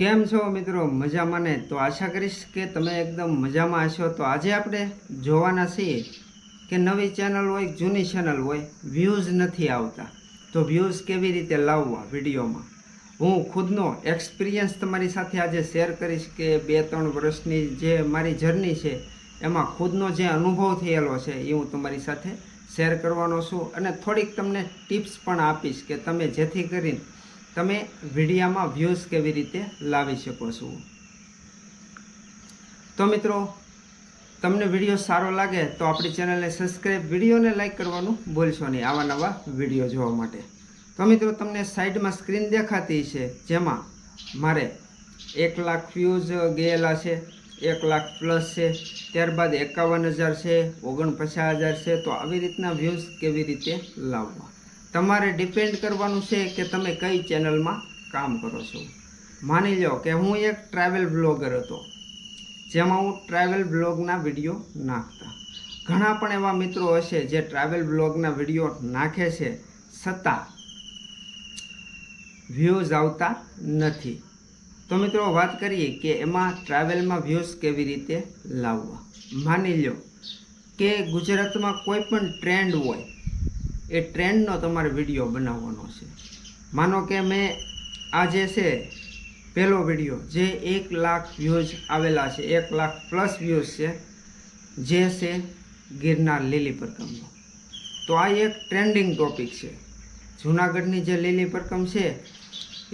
કેમ છો મિત્રો? મજામાં ને? તો આશા કરીશ કે તમે એકદમ મજામાં હશો। તો આજે આપણે જોવાના છીએ કે નવી ચેનલ હોય જૂની ચેનલ હોય વ્યૂઝ નથી આવતા, તો વ્યૂઝ કેવી રીતે લાવવા વિડીયોમાં। હું ખુદનો એક્સપિરિયન્સ તમારી સાથે આજે શેર કરીશ કે 2-3 વર્ષની જે મારી જર્ની છે એમાં ખુદનો જે અનુભવ થયેલો છે એ હું તમારી સાથે શેર કરવાનો છું અને થોડીક તમને ટિપ્સ પણ આપીશ કે તમે જેથી કરીને તમે વિડીયામાં વ્યૂઝ કેવી રીતે લાવી શકો છો। તો મિત્રો, તમને વિડીયો સારો લાગે તો આપણી ચેનલને સબસ્ક્રાઈબ, વિડીયોને લાઈક કરવાનું ભૂલશો નહીં આવા નવા વિડીયો જોવા માટે। તો મિત્રો, તમને સાઈડમાં સ્ક્રીન દેખાતી છે જેમાં મારે 1 લાખ વ્યૂઝ ગયેલા છે, 1 લાખ પ્લસ છે, ત્યારબાદ 51,000 છે, 49,000 છે। તો આવી રીતના વ્યૂઝ કેવી રીતે લાવવા તમારે ડિપેન્ડ કરવાનું છે કે તમે કઈ ચેનલમાં કામ કરો છો। માની લો કે હું એક ટ્રાવેલ બ્લોગર હતો જેમાં હું ટ્રાવેલ બ્લોગના વિડીયો નાખતા। ઘણા પણ એવા મિત્રો હશે જે ટ્રાવેલ બ્લોગના વિડીયો નાખે છે છતાં વ્યૂઝ આવતા નથી। તો મિત્રો, વાત કરીએ કે એમાં ટ્રાવેલમાં વ્યૂઝ કેવી રીતે લાવવા। માની લો કે ગુજરાતમાં કોઈ પણ ટ્રેન્ડ હોય, એ ટ્રેન્ડનો તમારે વિડીયો બનાવવાનો છે। માનો કે મેં આ જે છે પહેલો વિડીયો જે 1 લાખ વ્યૂઝ આવેલા છે, 1 લાખ પ્લસ વ્યૂઝ છે, જે છે ગિરનાર લીલી પરકમનો। તો આ એક ટ્રેન્ડિંગ ટોપિક છે। જૂનાગઢની જે લીલી પરકમ છે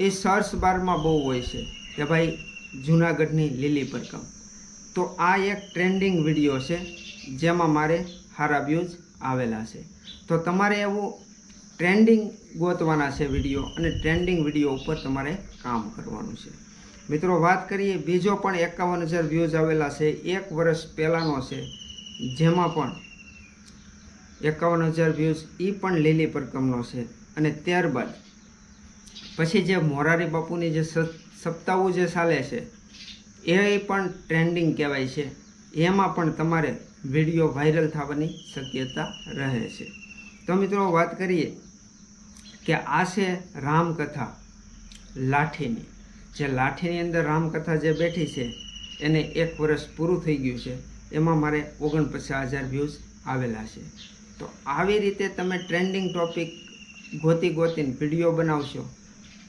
એ સર્ચ બારમાં બહુ હોય છે કે ભાઈ જૂનાગઢની લીલી પરકમ। તો આ એક ટ્રેન્ડિંગ વિડીયો છે જેમાં મારે સારા વ્યૂઝ આવેલા છે। તો તમારે એવું ટ્રેન્ડિંગ ગોતવાના છે વિડીયો અને ટ્રેન્ડિંગ વિડીયો ઉપર તમારે કામ કરવાનું છે। મિત્રો, વાત કરીએ બીજો પણ 51,000 વ્યૂઝ આવેલા છે, 1 વર્ષ પહેલાંનો છે, જેમાં પણ 51,000 વ્યૂઝ એ પણ લીલી પરકમનો છે। અને ત્યારબાદ પછી જે મોરારી બાપુની જે સપ્તાહો જે ચાલે છે એ પણ ટ્રેન્ડિંગ કહેવાય છે, એમાં પણ તમારે વિડીયો વાયરલ થવાની શક્યતા રહે છે। તો મિત્રો, વાત કરીએ કે આ છે રામકથા લાઠીની। જે લાઠીની અંદર રામકથા જે બેઠી છે એને 1 વર્ષ પૂરું થઈ ગયું છે, એમાં મારે 49,000 વ્યૂઝ આવેલા છે। તો આવી રીતે તમે ટ્રેન્ડિંગ ટોપિક ગોતીને વિડીયો બનાવશો।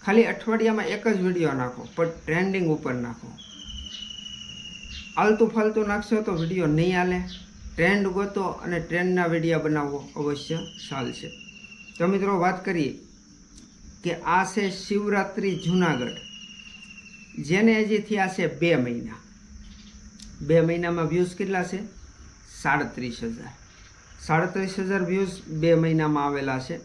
ખાલી અઠવાડિયામાં એક જ વિડીયો નાખો, પણ ટ્રેન્ડિંગ ઉપર નાખો। આલતું ફાલતું નાખશો તો વિડીયો નહીં હાલે। ટ્રેન્ડ ગોતો અને ટ્રેન્ડના વિડીયો બનાવો, અવશ્ય ચાલશે। તો મિત્રો, વાત કરીએ કે આ છે શિવરાત્રિ જૂનાગઢ, જેને હજી થયા છે 2 મહિના। 2 મહિનામાં વ્યૂઝ કેટલા છે? 37,000। 37,000 વ્યૂઝ 2 મહિનામાં આવેલા છે।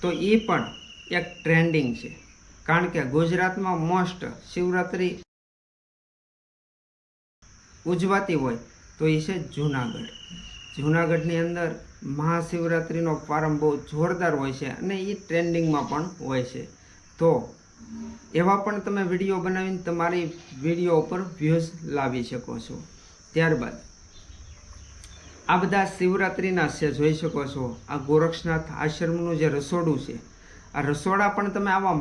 તો એ પણ એક ટ્રેન્ડિંગ છે, કારણ કે ગુજરાતમાં મોસ્ટ શિવરાત્રિ ઉજવાતી હોય તો એ છે જૂનાગઢ। જૂનાગઢની અંદર મહાશિવરાત્રિનો પ્રારંભ બહુ જોરદાર હોય છે અને એ ટ્રેન્ડિંગમાં પણ હોય છે। તો એવા પણ તમે વિડીયો બનાવીને તમારી વિડીયો ઉપર વ્યૂઝ લાવી શકો છો। ત્યારબાદ આ બધા શિવરાત્રિના છે, જોઈ શકો છો। આ ગોરક્ષનાથ આશ્રમનું જે રસોડું છે, આ રસોડા પણ તમે આવા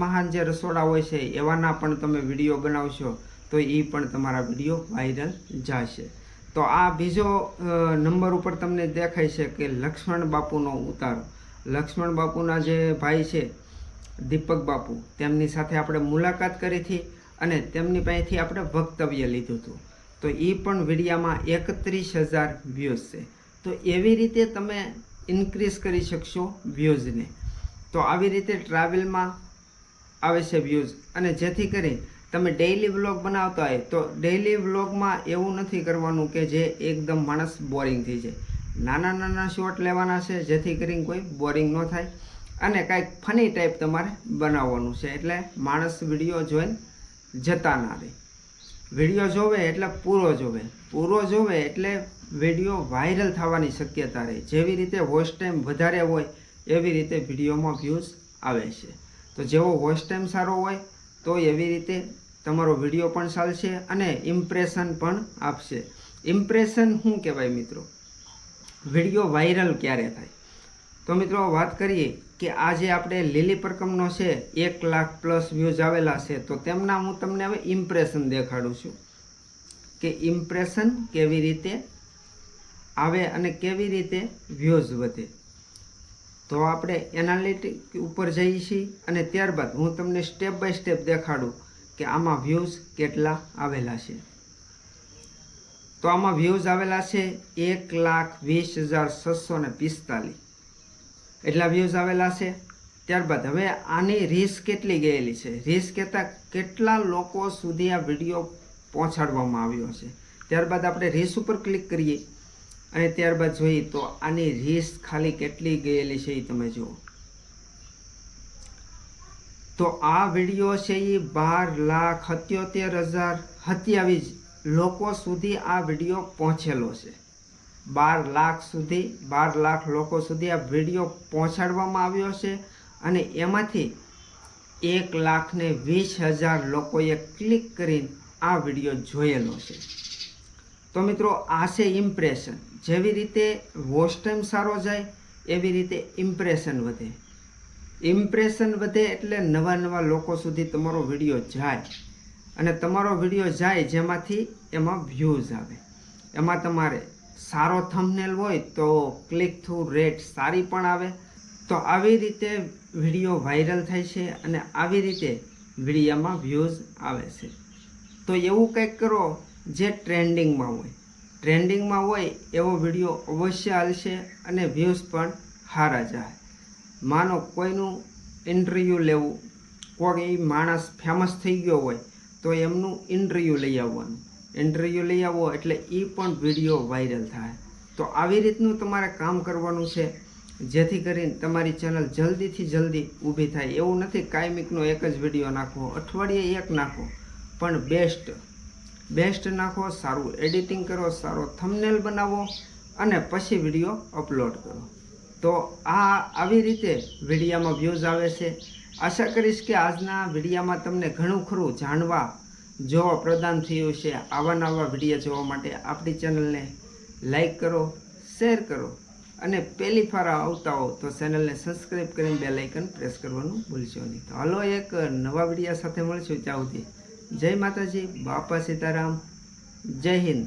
મહાન જે રસોડા હોય છે એવાના પણ તમે વિડીયો બનાવશો તો એ પણ તમારા વિડીયો વાયરલ જશે। તો આ બીજો નંબર ઉપર તમને દેખાય છે કે લક્ષ્મણ બાપુનો ઉતારો। લક્ષ્મણ બાપુના જે ભાઈ છે દીપક બાપુ, તેમની સાથે આપણે મુલાકાત કરી હતી અને તેમની પાસેથી આપણે વક્તવ્ય લીધું હતું। તો એ પણ વિડીયામાં 31,000 વ્યૂઝ છે। તો એવી રીતે તમે ઇન્ક્રીઝ કરી શકશો વ્યૂઝને। તો આવી રીતે ટ્રાવેલમાં આવે છે વ્યૂઝ, અને જેથી કરી તમે ડેઇલી વ્લોગ બનાવતા હોય તો ડેઇલી વ્લોગમાં એવું નથી કરવાનું કે જે એકદમ માણસ બોરિંગ થઈ જાય। નાના શોર્ટ લેવાના છે જેથી કરીને કોઈ બોરિંગ ન થાય, અને કાંઈક ફની ટાઈપ તમારે બનાવવાનું છે, એટલે માણસ વિડીયો જોઈને જતા ના રહે। વિડીયો જોવે એટલે પૂરો જોવે એટલે વિડીયો વાયરલ થવાની શક્યતા રહે। જેવી રીતે વોચ ટાઈમ વધારે હોય એવી રીતે વિડીયોમાં વ્યૂઝ આવે છે। તો જેવો વોચ ટાઈમ સારો હોય તો એવી રીતે તમારો વિડીયો પણ ચાલશે અને ઇમ્પ્રેશન પણ આપશે। ઇમ્પ્રેશન શું કહેવાય મિત્રો? વિડીયો વાયરલ ક્યારે થાય? તો મિત્રો, વાત કરીએ કે આજે આપણે લીલી પરકમનો છે 1 લાખ પ્લસ વ્યૂઝ આવેલા છે, તો તેમના હું તમને હવે ઇમ્પ્રેશન દેખાડું છું કે ઇમ્પ્રેશન કેવી રીતે આવે અને કેવી રીતે વ્યૂઝ વધે. તો આપણે એનાલિટિક ઉપર જઈએ છીએ અને ત્યારબાદ હું તમને સ્ટેપ બાય સ્ટેપ દેખાડું કે આમાં વ્યૂઝ કેટલા આવેલા છે. તો આમાં વ્યૂઝ આવેલા છે 1,20,645 એટલા વ્યૂઝ આવેલા છે. ત્યારબાદ હવે આની રીસ કેટલી ગયેલી છે, રીસ કહેતાં કેટલા લોકો સુધી આ વિડીયો પહોંચાડવામાં આવ્યો છે. ત્યારબાદ આપણે રીસ ઉપર ક્લિક કરીએ અને ત્યારબાદ જોઈએ તો આની રીસ ખાલી કેટલી ગયેલી છે એ તમે જુઓ. તો આ વિડીયો છે એ 12,78,027 લોકો સુધી આ વિડીયો પહોંચેલો છે. 12 લાખ લોકો સુધી આ વિડીયો પહોંચાડવામાં આવ્યો છે અને એમાંથી 1,20,000 લોકોએ ક્લિક કરીને આ વિડીયો જોયેલો છે. તો મિત્રો આ છે ઇમ્પ્રેશન. જેવી રીતે વોચ ટાઈમ સારો જાય એવી રીતે ઇમ્પ્રેશન વધે. ઇમ્પ્રેશન વધે એટલે નવા લોકો સુધી તમારો વિડીયો જાય અને તમારો વિડીયો જાય જેમાંથી એમાં વ્યૂઝ આવે. એમાં તમારે સારો થંબનેલ હોય તો ક્લિક થ્રુ રેટ સારી પણ આવે. તો આવી રીતે વિડીયો વાયરલ થાય છે અને આવી રીતે વિડીયોમાં વ્યૂઝ આવે છે. તો એવું કંઈક કરો જે ટ્રેન્ડિંગમાં હોય. ટ્રેન્ડિંગમાં હોય એવો વિડીયો અવશ્ય હાલશે અને વ્યૂઝ પણ સારા જાય. માનો કોઈનું ઇન્ટરવ્યૂ લેવું, કોઈ માણસ ફેમસ થઈ ગયો હોય તો એમનું ઇન્ટરવ્યૂ લઈ આવવાનું. ઇન્ટરવ્યૂ લઈ આવો એટલે એ પણ વિડીયો વાયરલ થાય. તો આવી રીતનું તમારે કામ કરવાનું છે જેથી કરીને તમારી ચેનલ જલ્દીથી જલ્દી ઊભી થાય. એવું નથી કાયમિકનો એક જ વિડીયો નાખો, અઠવાડિયે એક નાખો, પણ બેસ્ટ નાખો, સારું એડિટિંગ કરો, સારો થંબનેલ બનાવો અને પછી વિડીયો અપલોડ કરો. તો આવી રીતે વિડીયામાં વ્યૂઝ આવે છે. આશા કરીશ કે આજના વિડીયામાં તમને ઘણું ખરું જાણવા જોવા પ્રદાન થયું છે. આવા નવા વિડીયો જોવા માટે આપણી ચેનલને લાઈક કરો, શેર કરો અને પહેલી વાર આવતા હો તો ચેનલને સબસ્ક્રાઈબ કરીને બેલ આઇકન પ્રેસ કરવાનું ભૂલશો નહીં. તો હાલો એક નવા વિડીયો સાથે મળશું. ત્યાં સુધી જય માતાજી, બાપા સીતારામ, જય હિન્દ.